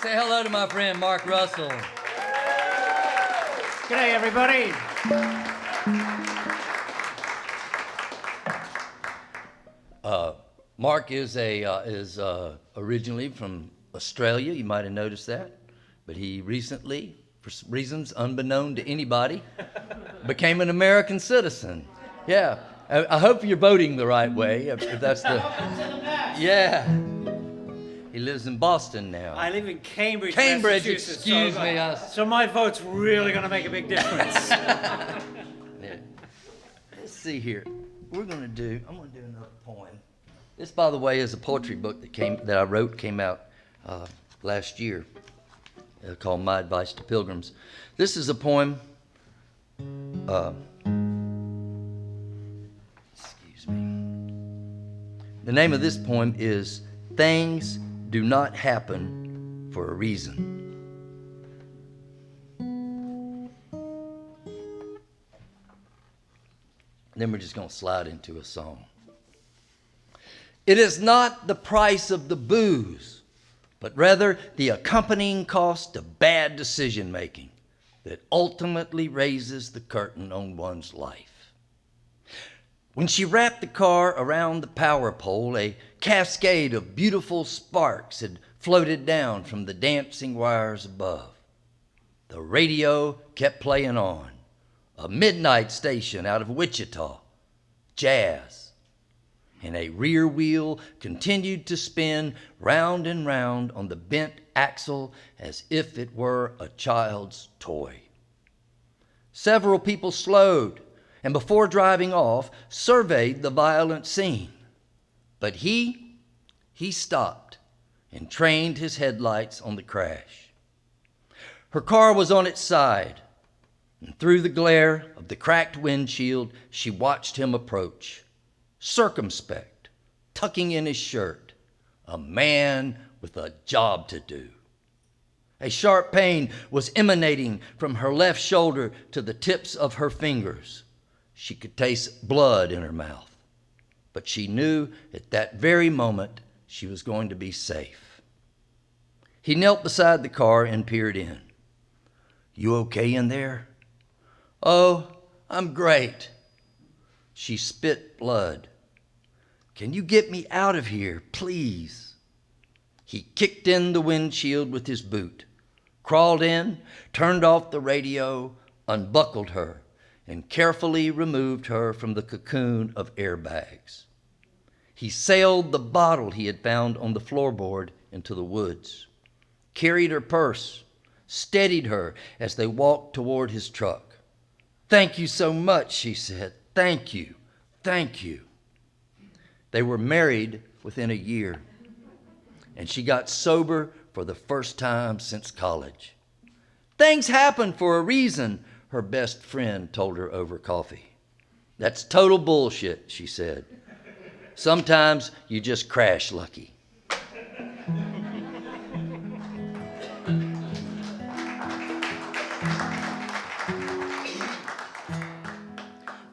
Say hello to my friend Mark Russell. G'day, everybody. Mark is originally from Australia. You might have noticed that, but he recently, for reasons unbeknown to anybody, became an American citizen. Yeah, I hope you're voting the right way. If that's the yeah. He lives in Boston now. I live in Cambridge, Cambridge, Massachusetts. excuse me. So my vote's really going to make a big difference. Yeah. Let's see here. I'm going to do another poem. This, by the way, is a poetry book that I wrote, came out last year, called My Advice to Pilgrims. This is a poem. Excuse me. The name of this poem is Things Do Not Happen for a Reason. Then we're just going to slide into a song. It is not the price of the booze, but rather the accompanying cost of bad decision making that ultimately raises the curtain on one's life. When she wrapped the car around the power pole, a cascade of beautiful sparks had floated down from the dancing wires above. The radio kept playing on, a midnight station out of Wichita, jazz, and a rear wheel continued to spin round and round on the bent axle as if it were a child's toy. Several people slowed and before driving off surveyed the violent scene, but he stopped and trained his headlights on the crash. Her car was on its side, and through the glare of the cracked windshield, she watched him approach, circumspect, tucking in his shirt, a man with a job to do. A sharp pain was emanating from her left shoulder to the tips of her fingers. She could taste blood in her mouth, but she knew at that very moment she was going to be safe. He knelt beside the car and peered in. "You okay in there?" "Oh, I'm great." She spit blood. "Can you get me out of here, please?" He kicked in the windshield with his boot, crawled in, turned off the radio, unbuckled her, and carefully removed her from the cocoon of airbags. He sailed the bottle he had found on the floorboard into the woods, carried her purse, steadied her as they walked toward his truck. "Thank you so much," she said. "Thank you, thank you." They were married within a year, and she got sober for the first time since college. "Things happen for a reason," her best friend told her over coffee. "That's total bullshit," she said. "Sometimes you just crash lucky."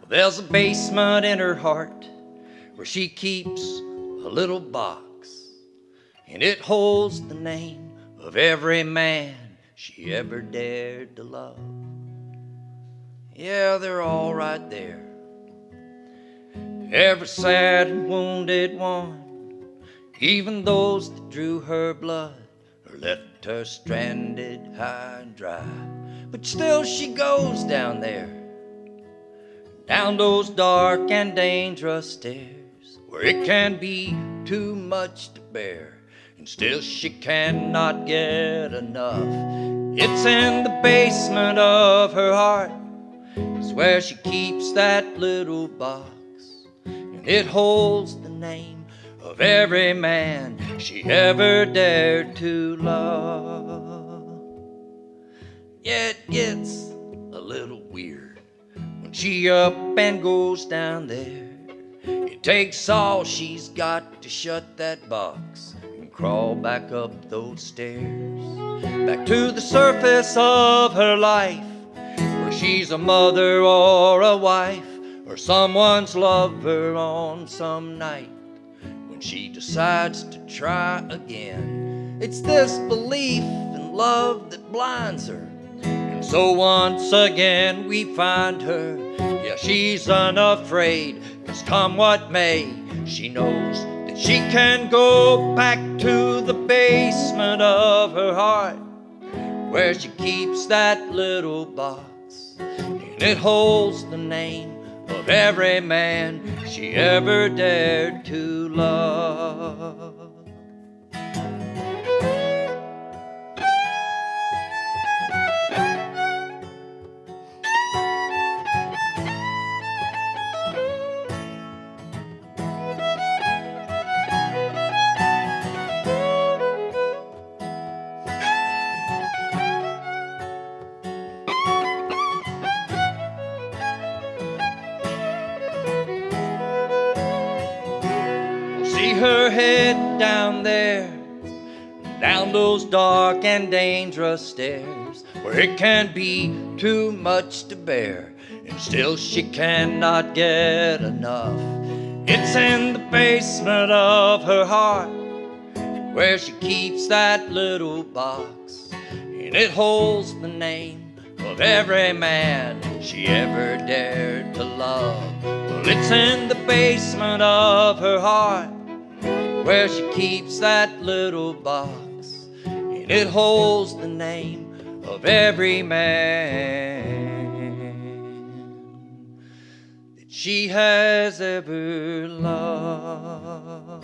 There's a basement in her heart where she keeps a little box, and it holds the name of every man she ever dared to love. Yeah, they're all right there. Every sad and wounded one, even those that drew her blood or left her stranded high and dry. But still she goes down there, down those dark and dangerous stairs, where it can be too much to bear, and still she cannot get enough. It's in the basement of her heart, it's where she keeps that little box, and it holds the name of every man she ever dared to love. Yeah, it gets a little weird when she up and goes down there. It takes all she's got to shut that box and crawl back up those stairs, back to the surface of her life, where she's a mother or a wife or someone's lover on some night when and she decides to try again. It's this belief in love that blinds her. And so once again we find her. Yeah, she's unafraid, 'cause come what may, she knows that she can go back to the basement of her heart, where she keeps that little box, and it holds the name of every man she ever dared to love. See her head down there, down those dark and dangerous stairs, where it can be too much to bear, and still she cannot get enough. It's in the basement of her heart, where she keeps that little box, and it holds the name of every man she ever dared to love. Well, it's in the basement of her heart, where she keeps that little box, and it holds the name of every man that she has ever loved.